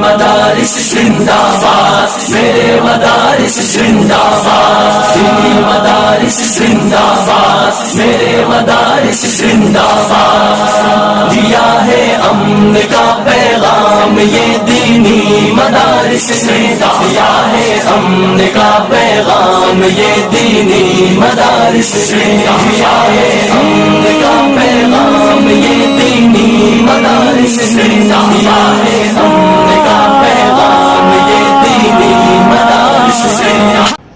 مدارس زندہ باد، میرے مدارس زندہ باد، دینی مدارس زندہ باد، میرے مدارس زندہ باد، دیا ہے امن کا پیغام یہ دینی مدارس نے، دیا ہے امن کا پیغام یہ دینی مدارس نے، دیا ہے امن کا پیغام یہ دینی مدارس نے، دیا ہے امن کا پیغام یہ دینی مدارس نے۔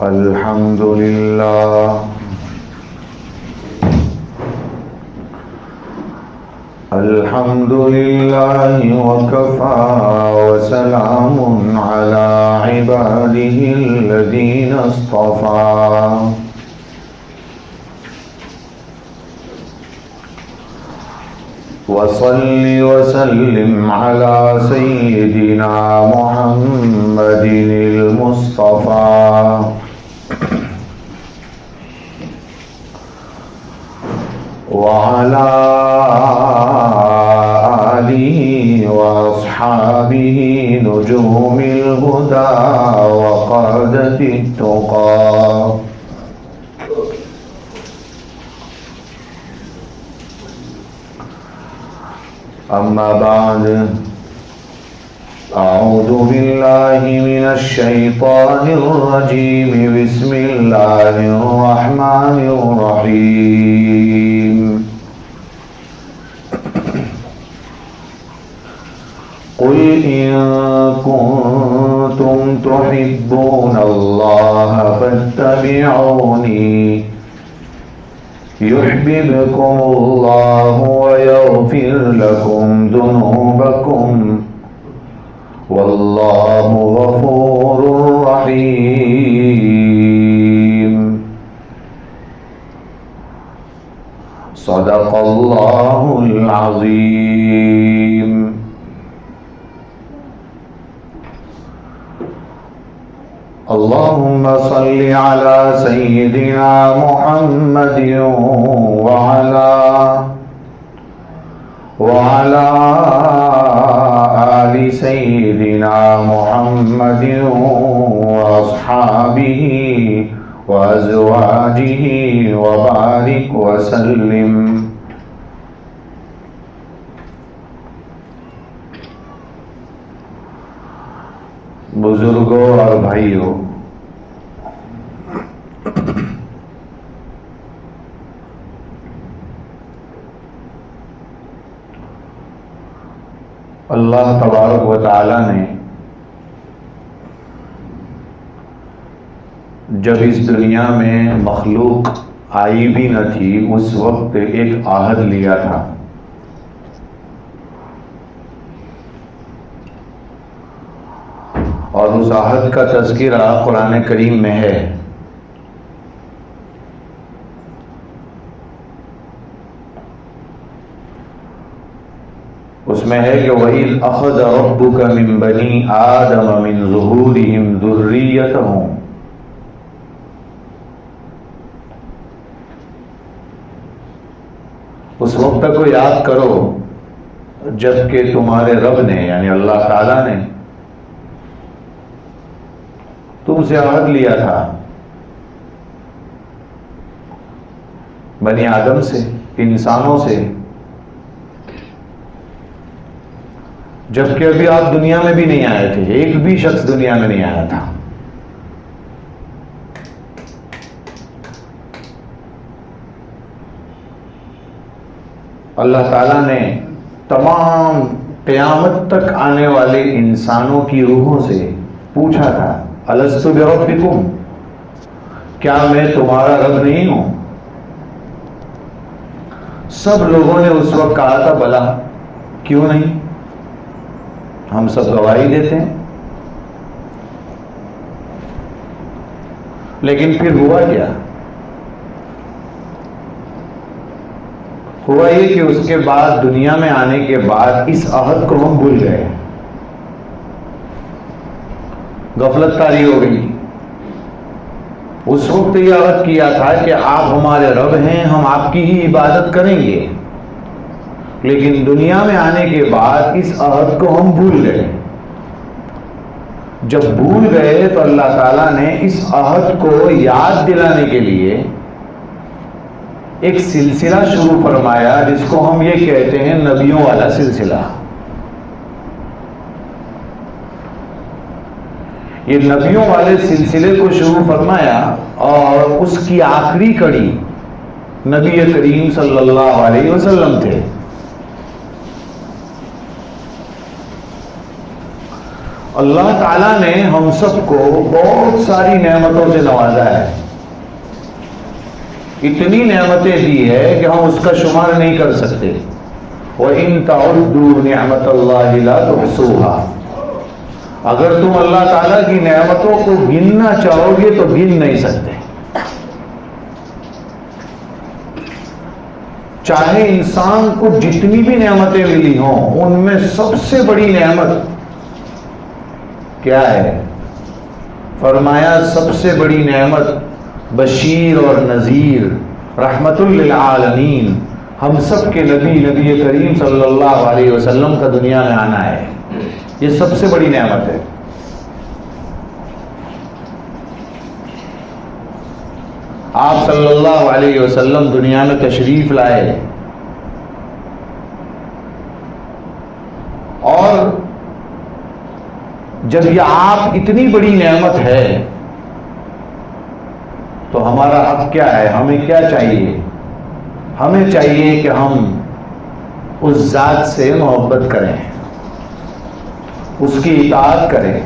الحمدللہ الحمدللہ وکفى وسلام على عباده الذین اصطفى وصل وسلم على سيدنا محمد المصطفى وعلى آله وأصحابه نجوم الهدى وقادة التقى أما بعد أعوذ بالله من الشيطان الرجيم بسم الله الرحمن الرحيم قل إن كنتم تحبون الله فاتبعوني يحببكم الله ويغفر لكم ذنوبكم والله غفور رحيم صدق الله العظيم اللهم صل على سيدنا محمد وعلى آل سيدنا محمد وأصحابه وأزواجه وبارك وسلم۔ بزرگوں اور بھائیوں، اللہ تبارک و تعالی نے جب اس دنیا میں مخلوق آئی بھی نہ تھی اس وقت ایک عہد لیا تھا، اور اس عہد کا تذکرہ قرآن کریم میں ہے۔ اس میں ہے کہ وَإِذْ أَخَذَ رَبُّكَ مِن بَنِي آدَمَ مِن ظُهُورِهِمْ ذُرِّيَّتَهُمْ، اس وقت کو یاد کرو جب کہ تمہارے رب نے یعنی اللہ تعالیٰ نے تم سے عہد لیا تھا، بنی آدم سے، انسانوں سے، جبکہ ابھی آپ دنیا میں بھی نہیں آئے تھے، ایک بھی شخص دنیا میں نہیں آیا تھا۔ اللہ تعالیٰ نے تمام قیامت تک آنے والے انسانوں کی روحوں سے پوچھا تھا، الست بربکم، کیا میں تمہارا رب نہیں ہوں؟ سب لوگوں نے اس وقت کہا تھا بلا، کیوں نہیں، ہم سب گواہی دیتے ہیں۔ لیکن پھر ہوا کیا؟ ہوا یہ کہ اس کے بعد دنیا میں آنے کے بعد اس عہد کو ہم بھول گئے، غفلت طاری ہو گئی۔ اس وقت یہ عہد کیا تھا کہ آپ ہمارے رب ہیں، ہم آپ کی ہی عبادت کریں گے، لیکن دنیا میں آنے کے بعد اس عہد کو ہم بھول گئے۔ جب بھول گئے تو اللہ تعالیٰ نے اس عہد کو یاد دلانے کے لیے ایک سلسلہ شروع فرمایا جس کو ہم یہ کہتے ہیں نبیوں والا سلسلہ. یہ نبیوں والے سلسلے کو شروع فرمایا اور اس کی آخری کڑی نبی کریم صلی اللہ علیہ وسلم تھے. اللہ تعالیٰ نے ہم سب کو بہت ساری نعمتوں سے نوازا ہے. اتنی نعمتیں دی ہے کہ ہم اس کا شمار نہیں کر سکتے. وَإِن تَعُدُّوا نِعْمَةَ اللَّهِ لَا تُحْصُوهَا. اگر تم اللہ تعالیٰ کی نعمتوں کو گننا چاہو گے تو گن نہیں سکتے. چاہے انسان کو جتنی بھی نعمتیں ملی ہوں ان میں سب سے بڑی نعمت کیا ہے؟ فرمایا سب سے بڑی نعمت بشیر اور نذیر رحمت للعالمین ہم سب کے نبی کریم صلی اللہ علیہ وسلم کا دنیا میں آنا ہے. یہ سب سے بڑی نعمت ہے. آپ صلی اللہ علیہ وسلم دنیا میں تشریف لائے اور جب یہ آپ اتنی بڑی نعمت ہے تو ہمارا حق کیا ہے؟ ہمیں کیا چاہیے؟ ہمیں چاہیے کہ ہم اس ذات سے محبت کریں، اس کی اطاعت کریں،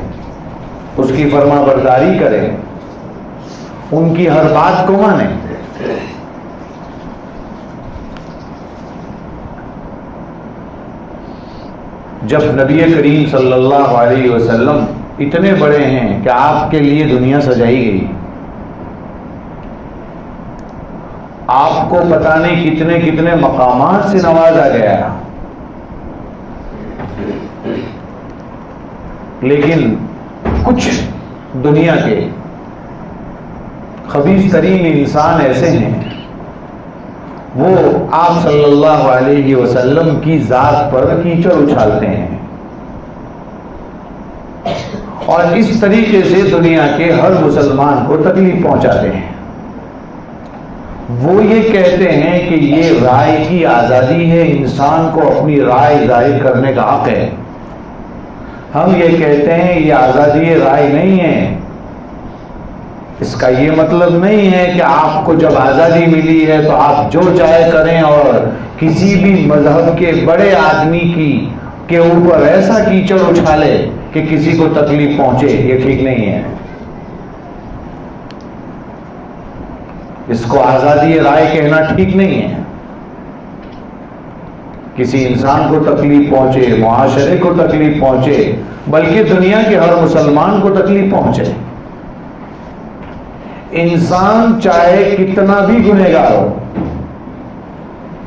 اس کی فرما برداری کریں، ان کی ہر بات کو مانیں. جب نبی کریم صلی اللہ علیہ وسلم اتنے بڑے ہیں کہ آپ کے لیے دنیا سجائی گئی، آپ کو پتہ نہیں کتنے کتنے مقامات سے نوازا گیا، لیکن کچھ دنیا کے خبیث ترین انسان ایسے ہیں وہ آپ صلی اللہ علیہ وسلم کی ذات پر کیچڑ اچھالتے ہیں اور اس طریقے سے دنیا کے ہر مسلمان کو تکلیف پہنچاتے ہیں. وہ یہ کہتے ہیں کہ یہ رائے کی آزادی ہے، انسان کو اپنی رائے ظاہر کرنے کا حق ہے. ہم یہ کہتے ہیں یہ آزادی رائے نہیں ہے. اس کا یہ مطلب نہیں ہے کہ آپ کو جب آزادی ملی ہے تو آپ جو چاہے کریں اور کسی بھی مذہب کے بڑے آدمی کے اوپر ایسا کیچڑ اچھالے کہ کسی کو تکلیف پہنچے. یہ ٹھیک نہیں ہے. اس کو آزادی رائے کہنا ٹھیک نہیں ہے. کسی انسان کو تکلیف پہنچے، معاشرے کو تکلیف پہنچے، بلکہ دنیا کے ہر مسلمان کو تکلیف پہنچے. انسان چاہے کتنا بھی گنہگار ہو،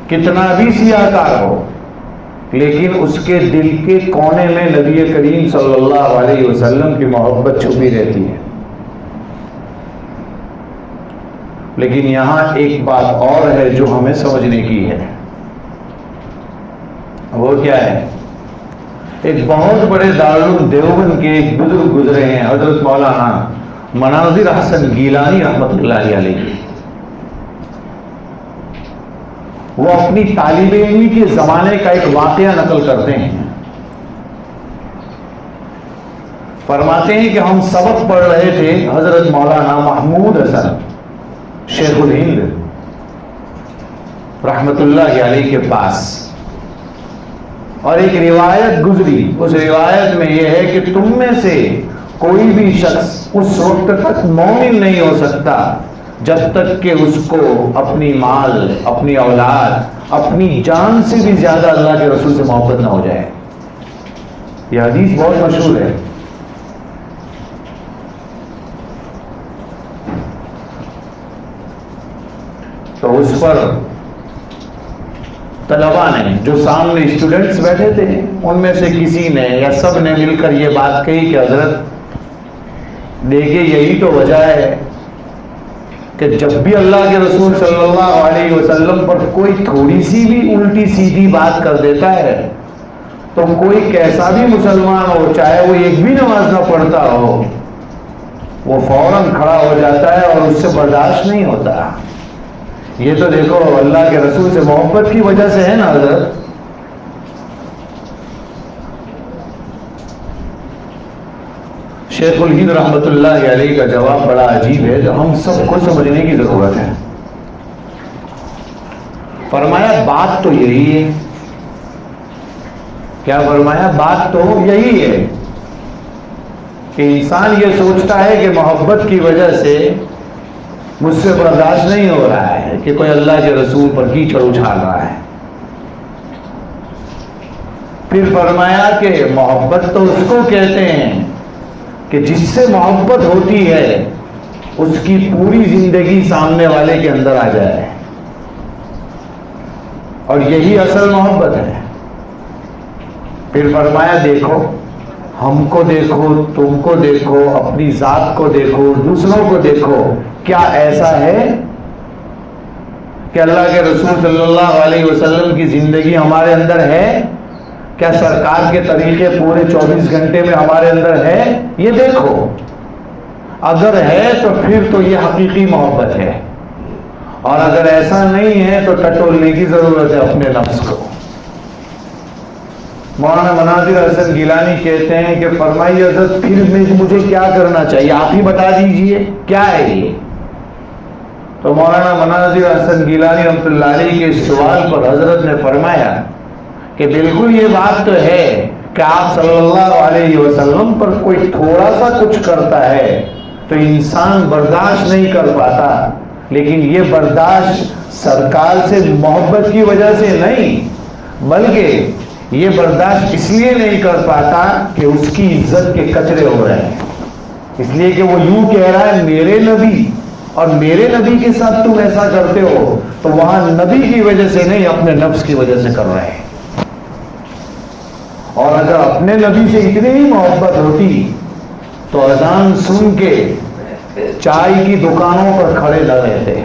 کتنا بھی سیاہکار ہو، لیکن اس کے دل کے کونے میں نبی کریم صلی اللہ علیہ وسلم کی محبت چھپی رہتی ہے. لیکن یہاں ایک بات اور ہے جو ہمیں سمجھنے کی ہے. وہ کیا ہے؟ ایک بہت بڑے دارالعلوم دیوبند کے ایک بزرگ گزرے ہیں، حضرت مولانا مناظر حسن گیلانی رحمت اللہ علیہ. وہ اپنی طالب علمی کے زمانے کا ایک واقعہ نقل کرتے ہیں. فرماتے ہیں کہ ہم سبق پڑھ رہے تھے حضرت مولانا محمود حسن شیخ الہند رحمت اللہ علیہ کے پاس، اور ایک روایت گزری. اس روایت میں یہ ہے کہ تم میں سے کوئی بھی شخص اس وقت تک مومن نہیں ہو سکتا جب تک کہ اس کو اپنی مال، اپنی اولاد، اپنی جان سے بھی زیادہ اللہ کے رسول سے محبت نہ ہو جائے. یہ حدیث بہت مشہور ہے. تو اس پر طلباء نے، جو سامنے اسٹوڈنٹس بیٹھے تھے، ان میں سے کسی نے یا سب نے مل کر یہ بات کہی کہ حضرت دیکھیں یہی تو وجہ ہے کہ جب بھی اللہ کے رسول صلی اللہ علیہ وسلم پر کوئی تھوڑی سی بھی الٹی سیدھی بات کر دیتا ہے تو کوئی کیسا بھی مسلمان ہو، چاہے وہ ایک بھی نماز نہ پڑھتا ہو، وہ فوراً کھڑا ہو جاتا ہے اور اس سے برداشت نہیں ہوتا۔ یہ تو دیکھو اللہ کے رسول سے محبت کی وجہ سے ہے نا حضرت۔ شیخ الہند رحمۃ اللہ علیہ کا جواب بڑا عجیب ہے جو ہم سب کو سمجھنے کی ضرورت ہے۔ فرمایا بات تو یہی ہے، کیا فرمایا؟ بات تو یہی ہے کہ انسان یہ سوچتا ہے کہ محبت کی وجہ سے مجھ سے برداشت نہیں ہو رہا ہے کہ کوئی اللہ کے رسول پر کیچڑ اچھال رہا ہے۔ پھر فرمایا کہ محبت تو اس کو کہتے ہیں کہ جس سے محبت ہوتی ہے اس کی پوری زندگی سامنے والے کے اندر آ جائے، اور یہی اصل محبت ہے۔ پھر فرمایا دیکھو، ہم کو دیکھو، تم کو دیکھو، اپنی ذات کو دیکھو، دوسروں کو دیکھو، کیا ایسا ہے کہ اللہ کے رسول صلی اللہ علیہ وسلم کی زندگی ہمارے اندر ہے؟ کیا سرکار کے طریقے پورے 24 گھنٹے میں ہمارے اندر ہے؟ یہ دیکھو، اگر ہے تو پھر تو یہ حقیقی محبت ہے، اور اگر ایسا نہیں ہے تو ٹٹولنے کی ضرورت ہے اپنے نفس کو۔ مولانا مناظر حسن گیلانی کہتے ہیں کہ فرمائیے حضرت پھر مجھے کیا کرنا چاہیے، آپ ہی بتا دیجئے کیا ہے یہ؟ تو مولانا مناظر حسن گیلانی رحمۃ اللہ علیہ کے اس سوال پر حضرت نے فرمایا کہ بالکل یہ بات تو ہے کہ آپ صلی اللہ علیہ وسلم پر کوئی تھوڑا سا کچھ کرتا ہے تو انسان برداشت نہیں کر پاتا، لیکن یہ برداشت سرکار سے محبت کی وجہ سے نہیں، بلکہ یہ برداشت اس لیے نہیں کر پاتا کہ اس کی عزت کے کچرے ہو رہے ہیں، اس لیے کہ وہ یوں کہہ رہا ہے میرے نبی، اور میرے نبی کے ساتھ تم ایسا کرتے ہو، تو وہاں نبی کی وجہ سے نہیں اپنے نفس کی وجہ سے کر رہے ہیں۔ اور اگر اپنے نبی سے اتنی ہی محبت ہوتی تو اذان سن کے چائے کی دکانوں پر کھڑے نہ رہتے،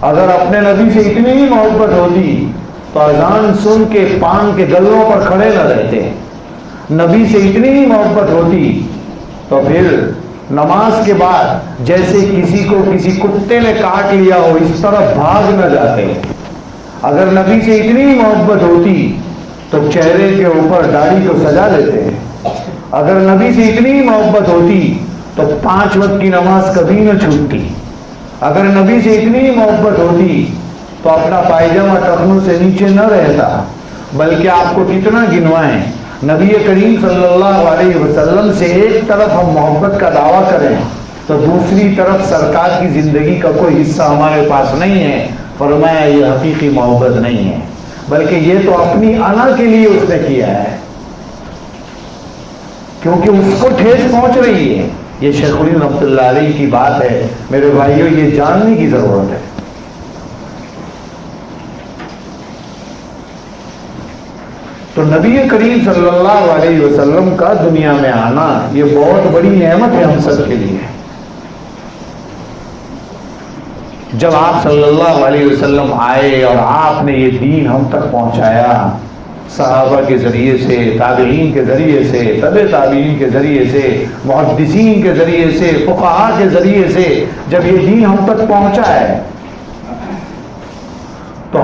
اگر اپنے نبی سے اتنی ہی محبت ہوتی تو اذان سن کے پان کے گلوں پر کھڑے نہ رہتے، نبی سے اتنی ہی محبت ہوتی تو پھر نماز کے بعد جیسے کسی کو کسی کتے نے کاٹ لیا ہو اس طرف بھاگ نہ جاتے، اگر نبی سے اتنی ہی محبت ہوتی تو چہرے کے اوپر داڑھی کو سجا لیتے، اگر نبی سے اتنی ہی محبت ہوتی تو 5 وقت کی نماز کبھی نہ چھوٹتی، اگر نبی سے اتنی ہی محبت ہوتی تو اپنا پائجامہ ٹخنوں سے نیچے نہ رہتا، بلکہ آپ کو کتنا گنوائیں، نبی کریم صلی اللہ علیہ وسلم سے ایک طرف ہم محبت کا دعویٰ کریں تو دوسری طرف سرکار کی زندگی کا کوئی حصہ ہمارے پاس نہیں ہے۔ فرمایا یہ حقیقی محبت نہیں ہے، بلکہ یہ تو اپنی انا کے لیے اس نے کیا ہے، کیونکہ اس کو ٹھیس پہنچ رہی ہے۔ یہ شیخ الہند رحمۃ اللہ علیہ کی بات ہے میرے بھائیوں، یہ جاننے کی ضرورت ہے۔ تو نبی کریم صلی اللہ علیہ وسلم کا دنیا میں آنا یہ بہت بڑی نعمت ہے ہم سب کے لیے۔ جب آپ صلی اللہ علیہ وسلم آئے اور آپ نے یہ دین ہم تک پہنچایا، صحابہ کے ذریعے سے، تابعین کے ذریعے سے، تبع تابعین کے ذریعے سے، محدثین کے ذریعے سے، فقہاء کے ذریعے سے جب یہ دین ہم تک پہنچا ہے تو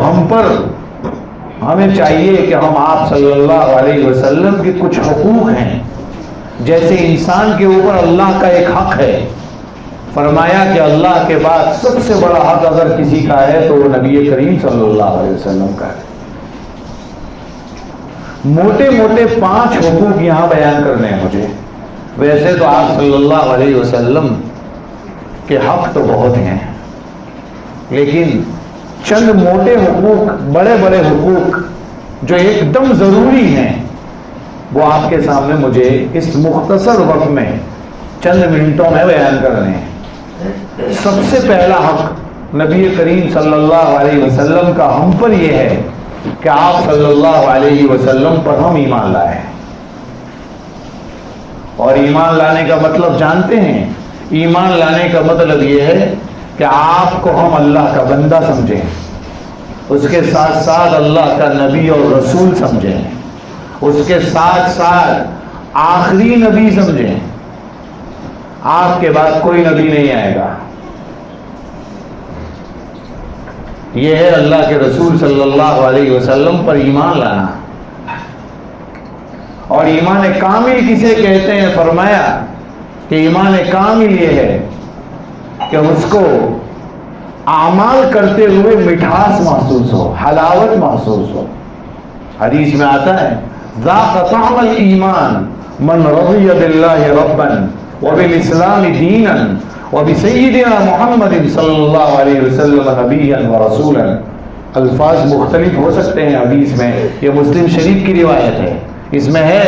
ہمیں چاہیے کہ ہم آپ صلی اللہ علیہ وسلم کے کچھ حقوق ہیں، جیسے انسان کے اوپر اللہ کا ایک حق ہے، فرمایا کہ اللہ کے بعد سب سے بڑا حق اگر کسی کا ہے تو وہ نبی کریم صلی اللہ علیہ وسلم کا ہے۔ موٹے موٹے 5 حقوق یہاں بیان کرنے ہیں مجھے، ویسے تو آپ صلی اللہ علیہ وسلم کے حق تو بہت ہیں، لیکن چند موٹے حقوق، بڑے بڑے حقوق جو ایک دم ضروری ہیں وہ آپ کے سامنے مجھے اس مختصر وقت میں چند منٹوں میں بیان کرنے ہیں۔ سب سے پہلا حق نبی کریم صلی اللہ علیہ وسلم کا ہم پر یہ ہے کہ آپ صلی اللہ علیہ وسلم پر ہم ایمان لائیں، اور ایمان لانے کا مطلب جانتے ہیں؟ ایمان لانے کا مطلب یہ ہے کہ آپ کو ہم اللہ کا بندہ سمجھیں، اس کے ساتھ ساتھ اللہ کا نبی اور رسول سمجھیں، اس کے ساتھ ساتھ آخری نبی سمجھیں، آپ کے بعد کوئی نبی نہیں آئے گا. یہ ہے اللہ کے رسول صلی اللہ علیہ وسلم پر ایمان لانا. اور ایمان کامل کسے کہتے ہیں؟ فرمایا کہ ایمان کامل یہ ہے کہ اس کو اعمال کرتے ہوئے مٹھاس محسوس ہو، حلاوت محسوس ہو. حدیث میں آتا ہے ذاق طعم الایمان من رضی باللہ ربا وبالاسلام دینا وبسیدنا محمد صلی اللہ علیہ وسلم نبیا ورسولا. الفاظ مختلف ہو سکتے ہیں حدیث میں، یہ مسلم شریف کی روایت ہے. اس میں ہے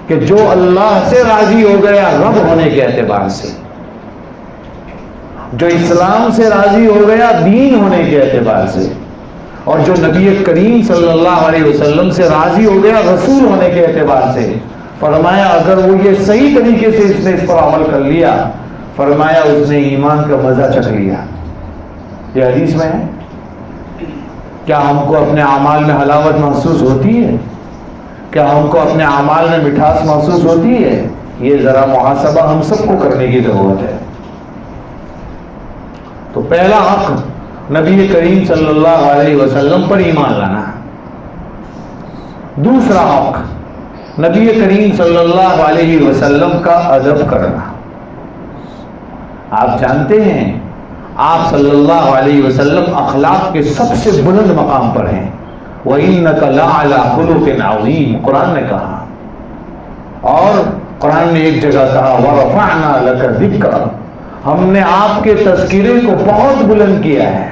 کہ جو اللہ سے راضی ہو گیا رب ہونے کے اعتبار سے، جو اسلام سے راضی ہو گیا دین ہونے کے اعتبار سے، اور جو نبی کریم صلی اللہ علیہ وسلم سے راضی ہو گیا رسول ہونے کے اعتبار سے. فرمایا اگر وہ یہ صحیح طریقے سے اس نے اس پر عمل کر لیا، فرمایا اس نے ایمان کا مزہ چکھ لیا. یہ حدیث میں ہے. کیا ہم کو اپنے اعمال میں حلاوت محسوس ہوتی ہے؟ کیا ہم کو اپنے اعمال میں مٹھاس محسوس ہوتی ہے؟ یہ ذرا محاسبہ ہم سب کو کرنے کی ضرورت ہے. تو پہلا حق نبی کریم صلی اللہ علیہ وسلم پر ایمان لانا. دوسرا حق نبی کریم صلی اللہ علیہ وسلم کا ادب کرنا. آپ جانتے ہیں آپ صلی اللہ علیہ وسلم اخلاق کے سب سے بلند مقام پر ہیں. وَإِنَّكَ لَعَلَىٰ خُلُقٍ عَظِيمٍ قرآن نے کہا. اور قرآن نے ایک جگہ کہا وَرَفَعْنَا لَكَ ذِكْرًا، ہم نے آپ کے تذکرے کو بہت بلند کیا ہے.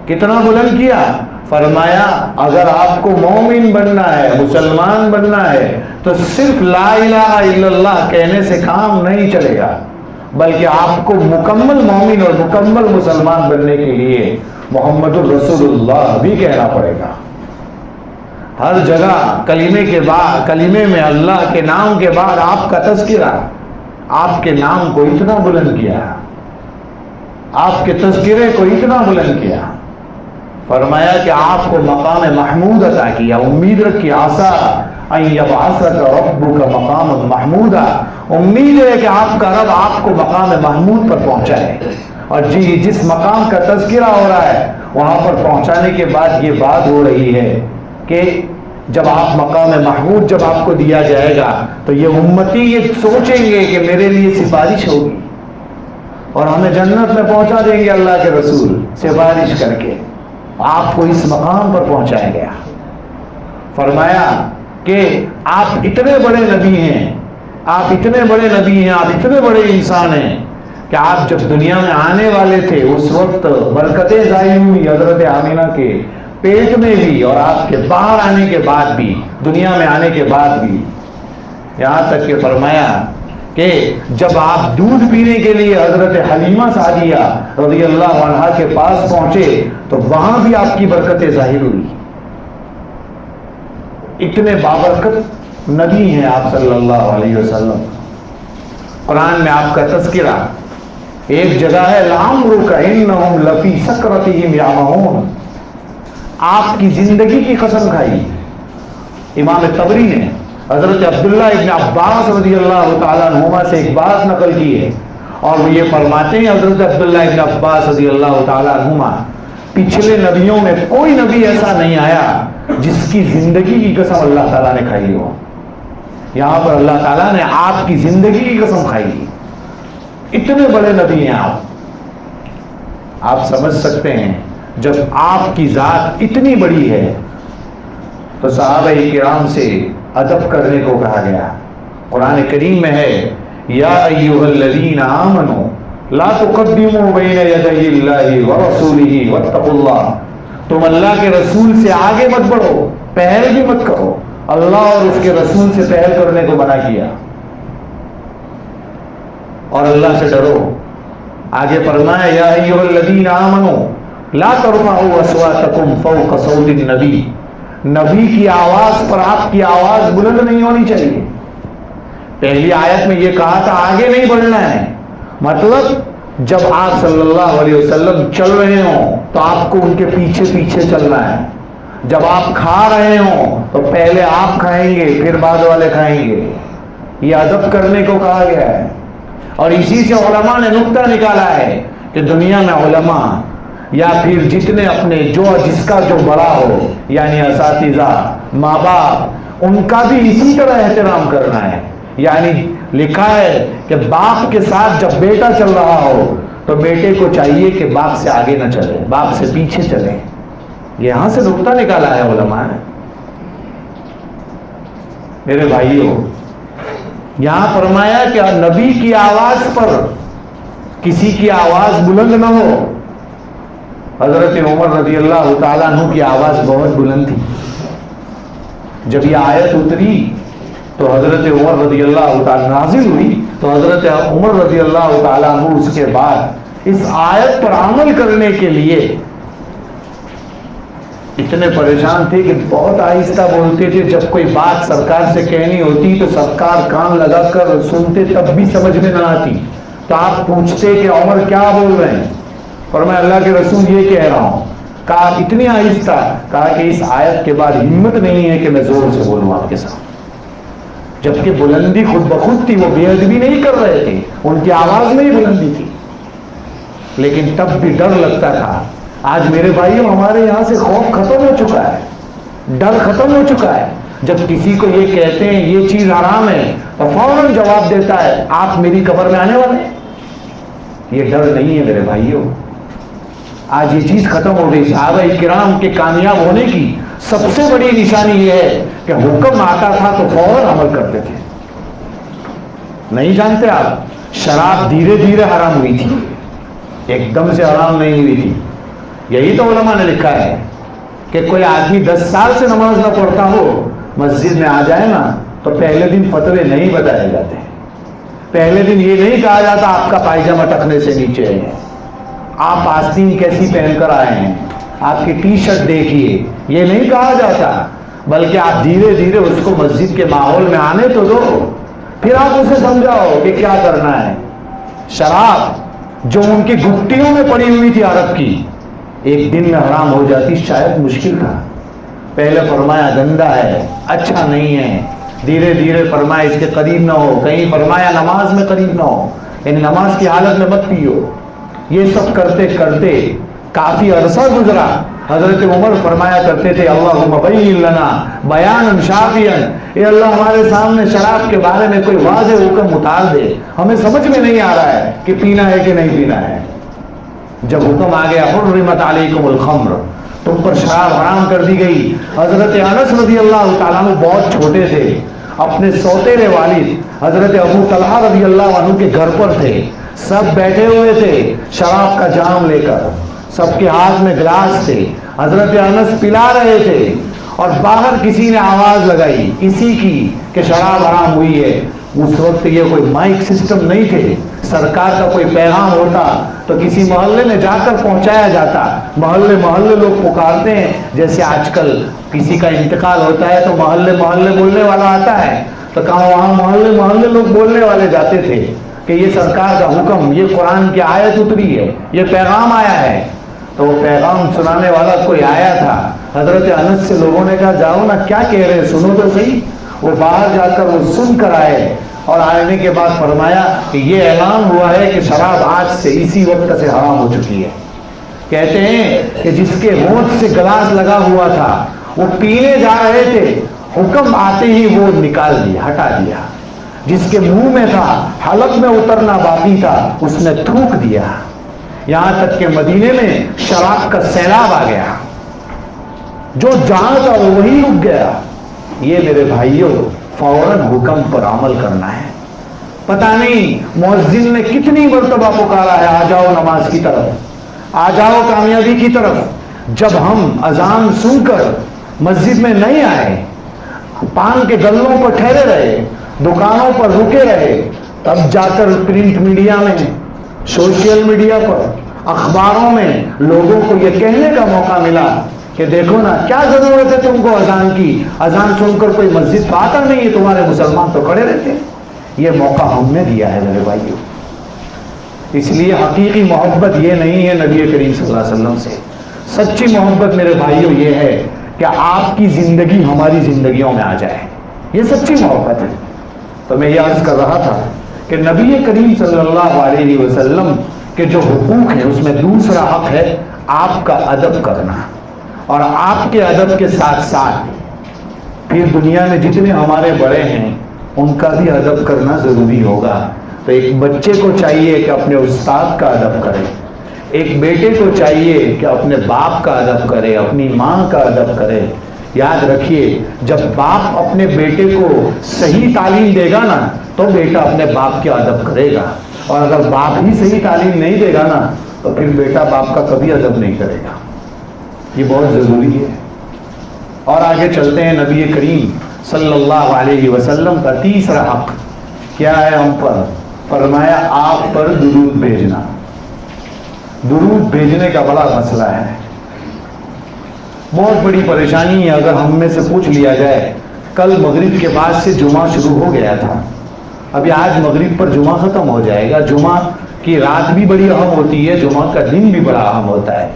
کتنا بلند کیا؟ فرمایا اگر آپ کو مومن بننا ہے، مسلمان بننا ہے، تو صرف لا الہ الا اللہ کہنے سے کام نہیں چلے گا، بلکہ آپ کو مکمل مومن اور مکمل مسلمان بننے کے لیے محمد الرسول اللہ بھی کہنا پڑے گا. ہر جگہ کلمے کے بعد، کلمے میں اللہ کے نام کے بعد آپ کا تذکرہ، آپ کے نام کو اتنا بلند کیا، آپ کے تذکرے کو اتنا بلند کیا. فرمایا کہ آپ کو مقام محمود عطا کیا. امید رکھی عسیٰ ان یبعثک ربک مقاما محمودا، امید ہے کہ آپ کا رب آپ کو مقام محمود پر پہنچائے. اور جس مقام کا تذکرہ ہو رہا ہے وہاں پر پہنچانے کے بعد یہ بات ہو رہی ہے کہ جب آپ مقام محمود جب آپ کو دیا جائے گا تو یہ امتی یہ سوچیں گے کہ میرے لیے سفارش ہوگی، اور ہمیں جنت میں پہنچا دیں گے اللہ کے رسول سفارش کر کے. آپ کو اس مقام پر پہنچایا گیا. فرمایا کہ آپ اتنے بڑے نبی ہیں، آپ اتنے بڑے نبی ہیں، آپ اتنے بڑے انسان ہیں کہ آپ جب دنیا میں آنے والے تھے اس وقت برکتیں ظاہر ہوئی حضرت آمینہ کے پیٹ میں بھی، اور آپ کے باہر آنے کے بعد بھی، دنیا میں آنے کے بعد بھی. یہاں تک کہ فرمایا کہ جب آپ دودھ پینے کے لیے حضرت حلیمہ سعدیہ رضی اللہ عنہا کے پاس پہنچے تو وہاں بھی آپ کی برکتیں ظاہر ہوئی. اتنے بابرکت نبی ہیں آپ صلی اللہ علیہ وسلم. قرآن میں آپ کا تذکرہ ایک جگہ ہے لعمرک انہم لفی سکرتہم یعمہون، آپ کی زندگی کی قسم کھائی. امام طبری نے حضرت عبداللہ ابن عباس رضی اللہ تعالیٰ عنہما سے ایک بات نقل کی ہے، اور وہ یہ فرماتے ہیں حضرت عبداللہ ابن عباس رضی اللہ تعالیٰ عنہما پچھلے نبیوں میں کوئی نبی ایسا نہیں آیا جس کی زندگی کی قسم اللہ تعالیٰ نے کھائی ہو. یہاں پر اللہ تعالیٰ نے آپ کی زندگی کی قسم کھائی. اتنے بڑے نبی ہیں آپ سمجھ سکتے ہیں جب آپ کی ذات اتنی بڑی ہے تو صحابہ کرام سے ادب کرنے کو کہا گیا. قرآن کریم میں ہے یا ایھا الذین آمنوا لا تقدموا بین یدی اللہ ورسولہ واتقوا اللہ، تم اللہ کے رسول سے آگے مت بڑھو، پہل بھی مت کرو. اللہ اور اس کے رسول سے پہل کرنے کو منع کیا، اور اللہ سے ڈرو. آگے فرمایا یا ایھا الذین آمنوا لا ترفعوا اصواتکم فوق صوت النبی، نبی کی آواز پر آپ کی آواز بلند نہیں ہونی چاہیے. پہلی آیت میں یہ کہا تھا آگے نہیں بڑھنا ہے، مطلب جب آپ صلی اللہ علیہ وسلم چل رہے ہوں تو آپ کو ان کے پیچھے پیچھے چلنا ہے. جب آپ کھا رہے ہوں تو پہلے آپ کھائیں گے پھر بعد والے کھائیں گے. یہ ادب کرنے کو کہا گیا ہے. اور اسی سے علماء نے نقطہ نکالا ہے کہ دنیا میں علماء یا پھر جتنے اپنے جس کا جو بڑا ہو یعنی اساتذہ ماں باپ ان کا بھی اسی طرح احترام کرنا ہے. یعنی لکھا ہے کہ باپ کے ساتھ جب بیٹا چل رہا ہو تو بیٹے کو چاہیے کہ باپ سے آگے نہ چلے, باپ سے پیچھے چلے. یہاں سے نقطہ نکالا ہے علماء نے. میرے بھائیوں, یہاں فرمایا کہ نبی کی آواز پر کسی کی آواز بلند نہ ہو. حضرت عمر رضی اللہ تعالیٰ عنہ کی آواز بہت بلند تھی. جب یہ آیت اتری تو حضرت عمر رضی اللہ تعالیٰ نازل ہوئی تو حضرت عمر رضی اللہ تعالیٰ عنہ اس کے بعد اس آیت پر عمل کرنے کے لیے اتنے پریشان تھے کہ بہت آہستہ بولتے تھے. جب کوئی بات سرکار سے کہنی ہوتی تو سرکار کان لگا کر سنتے تب بھی سمجھ میں نہ آتی. تو آپ پوچھتے کہ عمر کیا بول رہے ہیں؟ اور میں اللہ کے رسول یہ کہہ رہا ہوں. کہا اتنی آہستہ, کہا کہ اس آیت کے بعد ہمت نہیں ہے کہ میں زور سے بولوں آپ کے ساتھ. جبکہ بلندی خود بخود تھی, وہ بے ادبی نہیں کر رہے تھے, ان کی آواز میں ہی بلندی تھی, لیکن تب بھی ڈر لگتا تھا. آج میرے بھائیوں ہمارے یہاں سے خوف ختم ہو چکا ہے, ڈر ختم ہو چکا ہے. جب کسی کو یہ کہتے ہیں یہ چیز حرام ہے تو فوراً جواب دیتا ہے آپ میری قبر میں آنے والے ہیں. یہ ڈر نہیں ہے میرے بھائیوں. آج یہ چیز ختم ہو گئی. صحابہ کرام کے کامیاب ہونے کی سب سے بڑی نشانی یہ ہے کہ حکم آتا تھا تو فوراً عمل کرتے تھے. نہیں جانتے آپ, شراب دھیرے دھیرے حرام ہوئی تھی, ایک دم سے حرام نہیں ہوئی تھی. یہی تو علماء نے لکھا ہے کہ کوئی آدمی 10 سال سے نماز نہ پڑھتا ہو, مسجد میں آ جائے نا تو پہلے دن فتوے نہیں بتائے جاتے. پہلے دن یہ نہیں کہا جاتا آپ کا پائجامہ ٹکنے سے نیچے ہے, آپ آستین کیسی پہن کر آئے ہیں, آپ کی ٹی شرٹ دیکھیے, یہ نہیں کہا جاتا. بلکہ آپ دھیرے دھیرے اس کو مسجد کے ماحول میں آنے تو دو, پھر آپ اسے سمجھاؤ کہ کیا کرنا ہے. شراب جو ان کی گھٹیوں میں پڑی ہوئی تھی عرب کی, ایک دن میں حرام ہو جاتی شاید مشکل تھا. پہلے فرمایا گندا ہے, اچھا نہیں ہے, دھیرے دھیرے فرمایا اس کے قریب نہ ہو, کہیں فرمایا نماز میں قریب نہ ہو, یعنی نماز کی حالت میں مت پیو. یہ سب کرتے کرتے کافی عرصہ گزرا. حضرت عمر فرمایا کرتے تھے اللہم بین لنا بیانا شافیا, اے اللہ ہمارے سامنے شراب کے بارے میں کوئی واضح حکم اتار دے, ہمیں سمجھ میں نہیں آ رہا ہے کہ پینا ہے کہ نہیں پینا ہے. جب حکم آ گیا حرمت علیکم الخمر, تم پر شراب حرام کر دی گئی. حضرت انس رضی اللہ تعالیٰ عنہ بہت چھوٹے تھے, اپنے سوتیلے والد حضرت ابو طلحہ رضی اللہ عنہ کے گھر پر تھے. سب بیٹھے ہوئے تھے شراب کا جام لے کر, سب کے ہاتھ میں گلاس تھے, حضرت انس پلا رہے تھے, اور باہر کسی نے آواز لگائی اسی کی کہ شراب حرام ہوئی ہے. اس وقت یہ کوئی مائک سسٹم نہیں تھے, سرکار کا کوئی پیغام ہوتا تو کسی محلے میں جا کر پہنچایا جاتا. محلے محلے لوگ پکارتے ہیں, جیسے آج کل کسی کا انتقال ہوتا ہے تو محلے محلے بولنے والا آتا ہے, تو کہاں وہاں محلے محلے لوگ بولنے والے جاتے تھے کہ یہ سرکار کا حکم, یہ قرآن کی آیت اتری ہے, یہ پیغام آیا ہے. تو وہ پیغام سنانے والا کوئی آیا تھا. حضرت انس سے لوگوں نے کہا جاؤ نا, کیا کہہ رہے ہیں سنو تو صحیح. وہ باہر جا کر وہ سن کر آئے, اور آنے کے بعد فرمایا کہ یہ اعلان ہوا ہے کہ شراب آج سے اسی وقت سے حرام ہو چکی ہے. کہتے ہیں کہ جس کے ہونٹ سے گلاس لگا ہوا تھا وہ پینے جا رہے تھے, حکم آتے ہی وہ نکال دیا, ہٹا دیا. جس کے منہ میں تھا حلق میں اترنا باقی تھا اس نے تھوک دیا. یہاں تک کہ مدینے میں شراب کا سیلاب آ گیا, جو جہاں تھا وہی رک گیا. یہ میرے بھائیوں فوراً حکم پر عمل کرنا ہے. پتہ نہیں مؤذن نے کتنی مرتبہ پکارا ہے آ جاؤ نماز کی طرف, آ جاؤ کامیابی کی طرف. جب ہم اذان سن کر مسجد میں نہیں آئے, پان کے گلوں پر ٹھہرے رہے, دکانوں پر رکے رہے, تب جا کر پرنٹ میڈیا میں, سوشل میڈیا پر, اخباروں میں لوگوں کو یہ کہنے کا موقع ملا کہ دیکھو نا کیا ضرورت ہے تم کو اذان کی, اذان سن کر کوئی مسجد پہ آتا نہیں ہے, تمہارے مسلمان تو کھڑے رہتے. یہ موقع ہم نے دیا ہے میرے بھائیوں. اس لیے حقیقی محبت یہ نہیں ہے نبی کریم صلی اللہ علیہ وسلم سے. سچی محبت میرے بھائیوں یہ ہے کہ آپ کی زندگی ہماری زندگیوں میں آ جائے. یہ سچی محبت ہے. تو میں یہ عرض کر رہا تھا کہ نبی کریم صلی اللہ علیہ وسلم کے جو حقوق ہیں اس میں دوسرا حق ہے آپ کا ادب کرنا. اور آپ کے ادب کے ساتھ ساتھ پھر دنیا میں جتنے ہمارے بڑے ہیں ان کا بھی ادب کرنا ضروری ہوگا. تو ایک بچے کو چاہیے کہ اپنے استاد کا ادب کرے, ایک بیٹے کو چاہیے کہ اپنے باپ کا ادب کرے, اپنی ماں کا ادب کرے. یاد رکھیے جب باپ اپنے بیٹے کو صحیح تعلیم دے گا نا تو بیٹا اپنے باپ کا ادب کرے گا, اور اگر باپ ہی صحیح تعلیم نہیں دے گا نا تو پھر بیٹا باپ کا کبھی ادب نہیں کرے گا. یہ بہت ضروری ہے. اور آگے چلتے ہیں. نبی کریم صلی اللہ علیہ وسلم کا تیسرا حق کیا ہے ہم پر؟ فرمایا آپ پر درود بھیجنا. درود بھیجنے کا بڑا مسئلہ ہے, بہت بڑی پریشانی ہے. اگر ہم میں سے پوچھ لیا جائے کل مغرب کے بعد سے جمعہ شروع ہو گیا تھا, ابھی آج مغرب پر جمعہ ختم ہو جائے گا. جمعہ کی رات بھی بڑی اہم ہوتی ہے, جمعہ کا دن بھی بڑا اہم ہوتا ہے.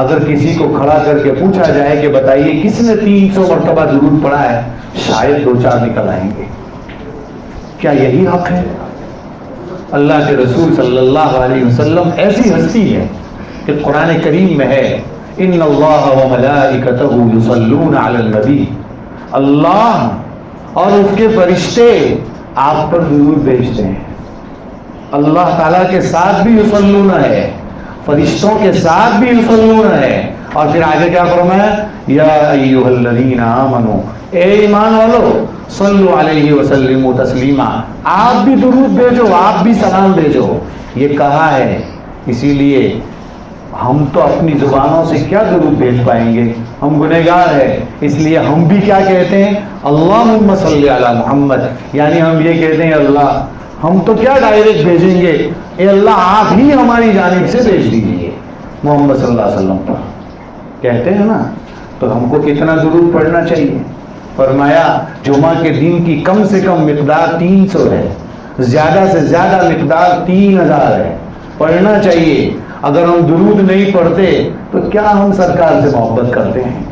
اگر کسی کو کھڑا کر کے پوچھا جائے کہ بتائیے کس نے 300 مرتبہ درود پڑھا ہے, شاید 2-4 نکل آئیں گے. کیا یہی حق ہے؟ اللہ کے رسول صلی اللہ علیہ وسلم ایسی ہستی ہے کہ قرآن کریم میں ہے ان اللہ وملائکتہ یصلون علی النبی. اللہ اور اس کے فرشتے آپ پر درود بھیجتے ہیں. اللہ تعالیٰ کے ساتھ بھی یصلون ہے, فرشتوں کے ساتھ بھی یصلون ہے. اور پھر آگے کیا فرمایا؟ یا ایھا الذین آمنوا, اے ایمان والو, صلو علیہ وسلموا تسلیما, آپ بھی درود بھیجو, آپ بھی سلام بھیجو. یہ کہا ہے, اسی لیے ہم تو اپنی زبانوں سے کیا درود بھیج پائیں گے, ہم گنہگار ہیں. اس لیے ہم بھی کیا کہتے ہیں؟ اللہم صلی علی محمد, یعنی ہم یہ کہتے ہیں اللہ ہم تو کیا ڈائریکٹ بھیجیں گے, اے اللہ آپ ہی ہماری جانب سے بھیج دیجیے محمد صلی اللہ علیہ وسلم پر, کہتے ہیں نا. تو ہم کو کتنا درود پڑھنا چاہیے؟ فرمایا جمعہ کے دن کی کم سے کم مقدار 300 ہے, زیادہ سے زیادہ مقدار 3000 ہے, پڑھنا چاہیے. اگر ہم درود نہیں پڑھتے تو کیا ہم سرکار سے محبت کرتے ہیں؟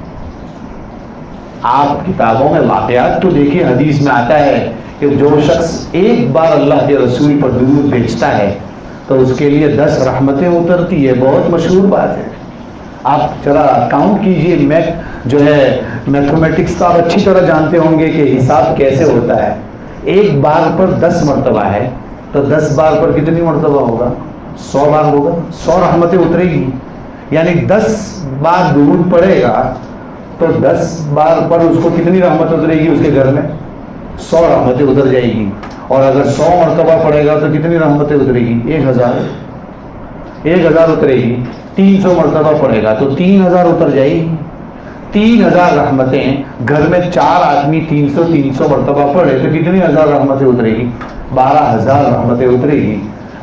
آپ کتابوں میں واقعات تو دیکھیں, حدیث میں آتا ہے کہ جو شخص ایک بار اللہ کے رسول پر درود بھیجتا ہے تو اس کے لیے 10 رحمتیں اترتی ہے. بہت مشہور بات ہے. آپ ذرا کاؤنٹ کیجئے, میں جو ہے میتھمیٹکس تو آپ اچھی طرح جانتے ہوں گے کہ حساب کیسے ہوتا ہے. ایک بار پر 10 مرتبہ ہے تو 10 بار پر کتنی مرتبہ ہوگا؟ 100 بار ہوگا. 100 رحمتیں اترے گی, یعنی 10 بار درود پڑے گا تو 10 بار پر اس کو کتنی رحمت اترے گی؟ اس کے گھر میں 100 رحمتیں اتر جائے گی. اور اگر 100 مرتبہ پڑے گا تو کتنی رحمتیں اترے گی؟ 1000 اترے گی. 300 مرتبہ پڑے گا تو 3000 اتر جائے گی. 3000 رحمتیں, گھر میں 4 آدمی 300 مرتبہ پڑھے تو کتنی ہزار رحمتیں اترے گی؟ 12000 رحمتیں اترے گی.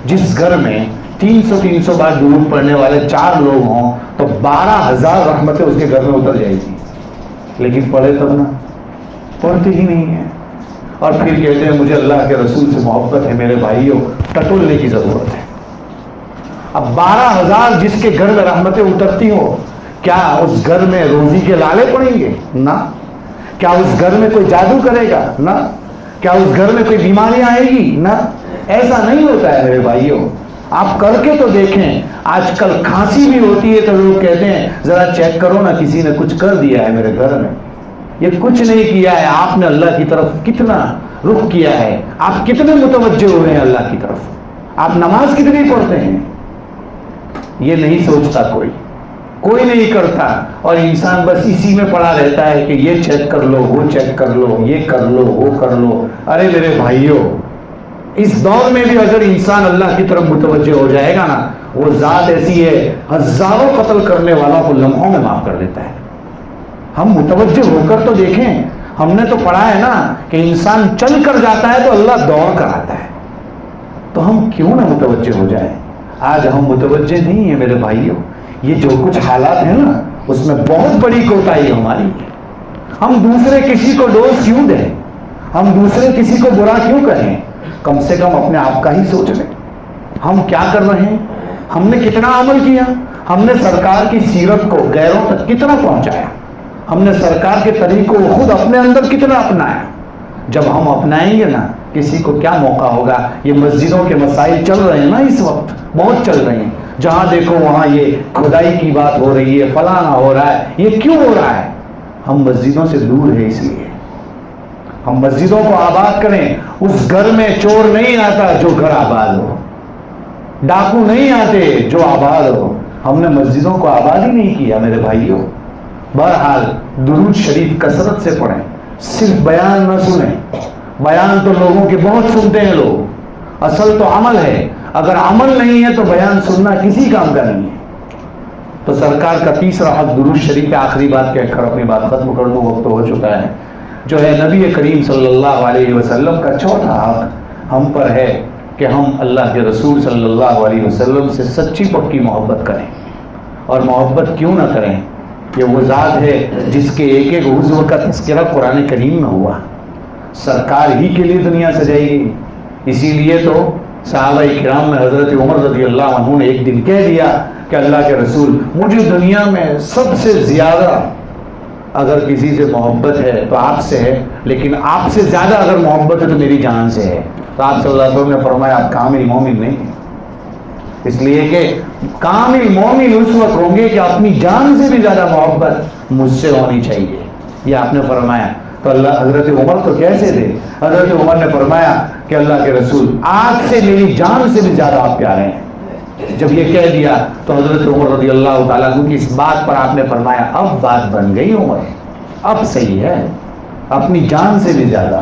جس گھر میں 300 بار درود پڑھنے والے 4 لوگ ہوں تو 12000 رحمتیں اس کے گھر میں اتر جائے گی. لیکن پڑھے تب نا, پڑھتے ہی نہیں ہیں. اور پھر کہتے ہیں مجھے اللہ کے رسول سے محبت ہے. میرے بھائیوں, ٹٹولنے کی ضرورت ہے. اب 12000 جس کے گھر میں رحمتیں اترتی ہو, کیا اس گھر میں روزی کے لالے پڑیں گے؟ نہ. کیا اس گھر میں کوئی جادو کرے گا؟ نہ. کیا اس گھر میں کوئی بیماری آئے گی؟ نہ. ایسا نہیں ہوتا ہے میرے بھائیوں. آپ کر کے تو دیکھیں. آج کل کھانسی بھی ہوتی ہے تو لوگ کہتے ہیں ذرا چیک کرو نا, کسی نے کچھ کر دیا ہے میرے گھر میں. یہ کچھ نہیں کیا ہے. آپ نے اللہ کی طرف کتنا رخ کیا ہے, آپ کتنے متوجہ ہوئے ہیں اللہ کی طرف, آپ نماز کتنی پڑھتے ہیں, یہ نہیں سوچتا کوئی نہیں کرتا. اور انسان بس اسی میں پڑا رہتا ہے کہ یہ چیک کر لو, وہ چیک کر لو, یہ کر لو, وہ کر لو. ارے میرے بھائیوں, اس دور میں بھی اگر انسان اللہ کی طرف متوجہ ہو جائے گا نا, وہ ذات ایسی ہے ہزاروں قتل کرنے والوں کو لمحوں میں معاف کر دیتا ہے. ہم متوجہ ہو کر تو دیکھیں. ہم نے تو پڑھا ہے نا کہ انسان چل کر جاتا ہے تو اللہ دوڑ کر آتا ہے. تو ہم کیوں نہ متوجہ ہو جائیں. آج ہم متوجہ نہیں ہیں میرے بھائیوں. یہ جو کچھ حالات ہیں نا, اس میں بہت بڑی کوتاہی ہماری. ہم دوسرے کسی کو ڈوز کیوں دیں, ہم دوسرے کسی کو برا کیوں کہیں. کم سے کم اپنے آپ کا ہی سوچ لیں. ہم کیا کر رہے ہیں, ہم نے کتنا عمل کیا, ہم نے سرکار کی سیرت کو غیروں تک کتنا پہنچایا. ہم نے سرکار کے طریقوں کو خود اپنے اندر کتنا اپنایا؟ جب ہم اپنائیں گے نا کسی کو کیا موقع ہوگا؟ یہ مسجدوں کے مسائل چل رہے ہیں نا اس وقت، بہت چل رہے ہیں، جہاں دیکھو وہاں یہ کھدائی کی بات ہو رہی ہے، فلانا ہو رہا ہے۔ یہ کیوں ہو رہا ہے؟ ہم مسجدوں سے دور ہیں، اس لیے ہم مسجدوں کو آباد کریں۔ اس گھر میں چور نہیں آتا جو گھر آباد ہو، ڈاکو نہیں آتے جو آباد ہو۔ ہم نے مسجدوں کو آباد ہی نہیں کیا میرے بھائیوں۔ بہرحال درود شریف کثرت سے پڑھیں، صرف بیان نہ سنیں۔ بیان تو لوگوں کے بہت سنتے ہیں لوگ، اصل تو عمل ہے۔ اگر عمل نہیں ہے تو بیان سننا کسی کام کا نہیں ہے۔ تو سرکار کا تیسرا حق درود شریف، آخری بات کہہ کر اپنی بات ختم کر دوں، وقت ہو چکا ہے، جو ہے نبی کریم صلی اللہ علیہ وسلم کا چوتھا حق ہم پر ہے کہ ہم اللہ کے رسول صلی اللہ علیہ وسلم سے سچی پکی محبت کریں۔ اور محبت کیوں نہ کریں؟ یہ وہ ذات ہے جس کے ایک ایک عضو کا تذکرہ قرآن کریم میں ہوا، سرکار ہی کے لیے دنیا سجائی گئی۔ اسی لیے تو صحابہ کرام میں حضرت عمر رضی اللہ عنہ نے ایک دن کہہ دیا کہ اللہ کے رسول، مجھے دنیا میں سب سے زیادہ اگر کسی سے محبت ہے تو آپ سے ہے، لیکن آپ سے زیادہ اگر محبت ہے تو میری جان سے ہے۔ تو آپ صلی اللہ علیہ وسلم نے فرمایا آپ کامل مومن نہیں ہیں، اس لیے کہ کامل مومن اس وقت ہوں گے کہ اپنی جان سے بھی زیادہ محبت مجھ سے ہونی چاہیے، یہ آپ نے فرمایا۔ تو اللہ حضرت عمر تو کیسے تھے؟ حضرت عمر نے فرمایا کہ اللہ کے رسول آج سے میری جان سے بھی زیادہ آپ پیارے ہیں۔ جب یہ کہہ دیا تو حضرت عمر رضی اللہ تعالیٰ عنہ کی اس بات پر آپ نے فرمایا اب بات بن گئی عمر، اب صحیح ہے، اپنی جان سے بھی زیادہ۔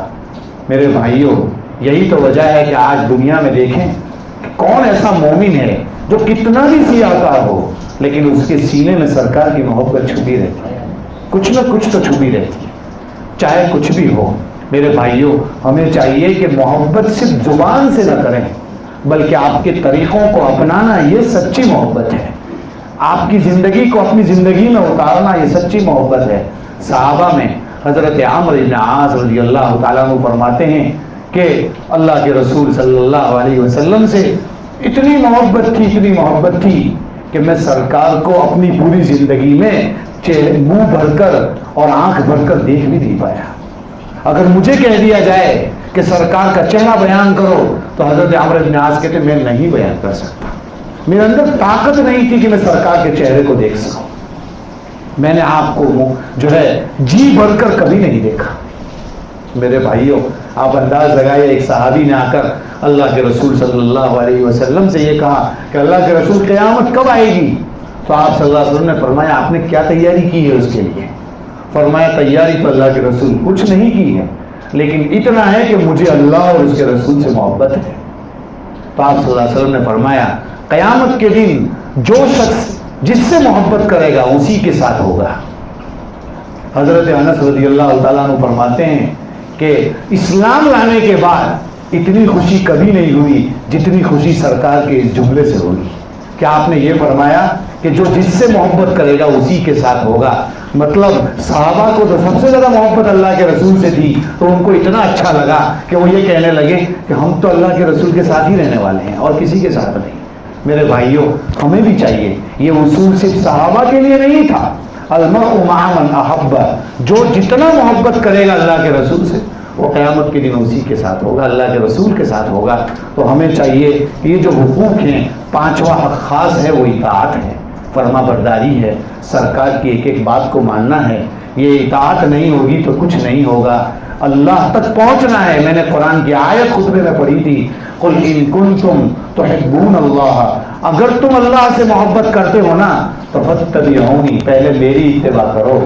میرے بھائیوں، یہی تو وجہ ہے کہ آج دنیا میں دیکھیں کون ایسا مومن ہے جو کتنا بھی سیاہ ہو لیکن اس کے سینے میں سرکار کی محبت چھپی رہتی ہے، کچھ نہ کچھ تو چھپی رہتی ہے، چاہے کچھ بھی ہو۔ میرے بھائیوں، ہمیں چاہیے کہ محبت صرف زبان سے نہ کریں بلکہ آپ کے طریقوں کو اپنانا، یہ سچی محبت ہے۔ آپ کی زندگی کو اپنی زندگی میں اتارنا، یہ سچی محبت ہے۔ صحابہ میں حضرت عمرو بن عاص رضی اللہ تعالیٰ عنہ فرماتے ہیں کہ اللہ کے رسول صلی اللہ علیہ وسلم سے اتنی محبت تھی کہ میں سرکار کو اپنی پوری زندگی میں منہ بھر کر اور آنکھ بھر کر دیکھ بھی نہیں پایا۔ اگر مجھے کہہ دیا جائے کہ سرکار کا چہرہ بیان کرو تو حضرت عمرو بن عاص کہتے میں نہیں بیان کر سکتا، میرے اندر طاقت نہیں تھی کہ میں سرکار کے چہرے کو دیکھ سکوں۔ میں نے آپ کو جو ہے جی بھر کر کبھی نہیں دیکھا۔ میرے بھائیوں، آپ انداز لگائیے، ایک صحابی نے آ کر اللہ کے رسول صلی اللہ علیہ وسلم سے یہ کہا کہ اللہ کے رسول قیامت کب آئے گی؟ تو آپ صلی اللہ علیہ وسلم نے فرمایا آپ نے کیا تیاری کی ہے اس کے لیے؟ فرمایا تیاری تو اللہ کے رسول کچھ نہیں کی ہے، لیکن اتنا ہے کہ مجھے اللہ اور اس کے رسول سے محبت ہے۔ تو آپ صلی اللہ علیہ وسلم نے فرمایا قیامت کے دن جو شخص جس سے محبت کرے گا اسی کے ساتھ ہوگا۔ حضرت انس رضی اللہ تعالیٰ عنہ فرماتے ہیں کہ اسلام لانے کے بعد اتنی خوشی کبھی نہیں ہوئی جتنی خوشی سرکار کے اس جملے سے ہوئی کہ آپ نے یہ فرمایا کہ جو جس سے محبت کرے گا اسی کے ساتھ ہوگا۔ مطلب صحابہ کو تو سب سے زیادہ محبت اللہ کے رسول سے تھی، تو ان کو اتنا اچھا لگا کہ وہ یہ کہنے لگے کہ ہم تو اللہ کے رسول کے ساتھ ہی رہنے والے ہیں اور کسی کے ساتھ نہیں۔ میرے بھائیوں، ہمیں بھی چاہیے، یہ اصول صرف صحابہ کے لیے نہیں تھا، المرء مع من احب، جو جتنا محبت کرے گا اللہ کے رسول سے وہ قیامت کے دن اسی کے ساتھ ہوگا، اللہ کے رسول کے ساتھ ہوگا۔ تو ہمیں چاہیے کہ یہ جو حقوق ہیں، پانچواں حق خاص ہے وہ اطاعت ہے، فرما برداری ہے، سرکار کی ایک ایک بات کو ماننا ہے۔ یہ اطاعت نہیں ہوگی تو کچھ نہیں ہوگا، اللہ تک پہنچنا ہے۔ میں نے قرآن کی آیت خطبے میں پڑھی تھی، قل ان کنتم تحبون اللہ، اگر تم اللہ سے محبت کرتے ہو نا تو فاتبعونی، پہلے میری اتباع کرو۔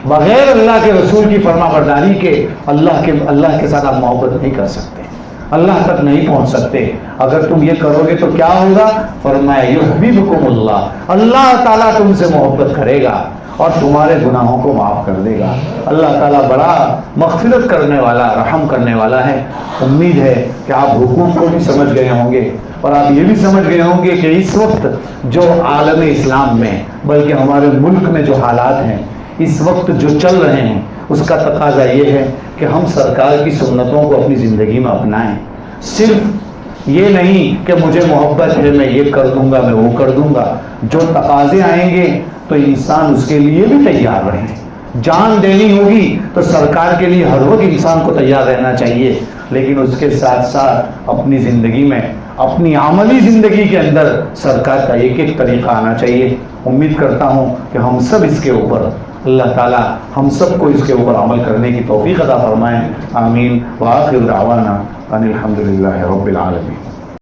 بغیر اللہ کے رسول کی فرما برداری کے اللہ کے ساتھ آپ محبت نہیں کر سکتے، اللہ تک نہیں پہنچ سکتے۔ اگر تم یہ کرو گے تو کیا ہوگا؟ فرمایا یحببکم اللہ، اللہ تعالیٰ تم سے محبت کرے گا اور تمہارے گناہوں کو معاف کر دے گا۔ اللہ تعالیٰ بڑا مغفرت کرنے والا، رحم کرنے والا ہے۔ امید ہے کہ آپ حقوق کو بھی سمجھ گئے ہوں گے اور آپ یہ بھی سمجھ گئے ہوں گے کہ اس وقت جو عالم اسلام میں بلکہ ہمارے ملک میں جو حالات ہیں اس وقت جو چل رہے ہیں اس کا تقاضا یہ ہے کہ ہم سرکار کی سنتوں کو اپنی زندگی میں اپنائیں۔ صرف یہ نہیں کہ مجھے محبت ہے میں یہ کر دوں گا میں وہ کر دوں گا، جو تقاضے آئیں گے تو انسان اس کے لیے بھی تیار رہے۔ جان دینی ہوگی تو سرکار کے لیے ہر وقت انسان کو تیار رہنا چاہیے، لیکن اس کے ساتھ ساتھ اپنی زندگی میں، اپنی عملی زندگی کے اندر سرکار کا ایک ایک طریقہ آنا چاہیے۔ امید کرتا ہوں کہ ہم سب اس کے اوپر، اللہ تعالی ہم سب کو اس کے اوپر عمل کرنے کی توفیق عطا فرمائیں۔ آمین۔ وآخر دعوانا ان الحمد للہ رب العالمین۔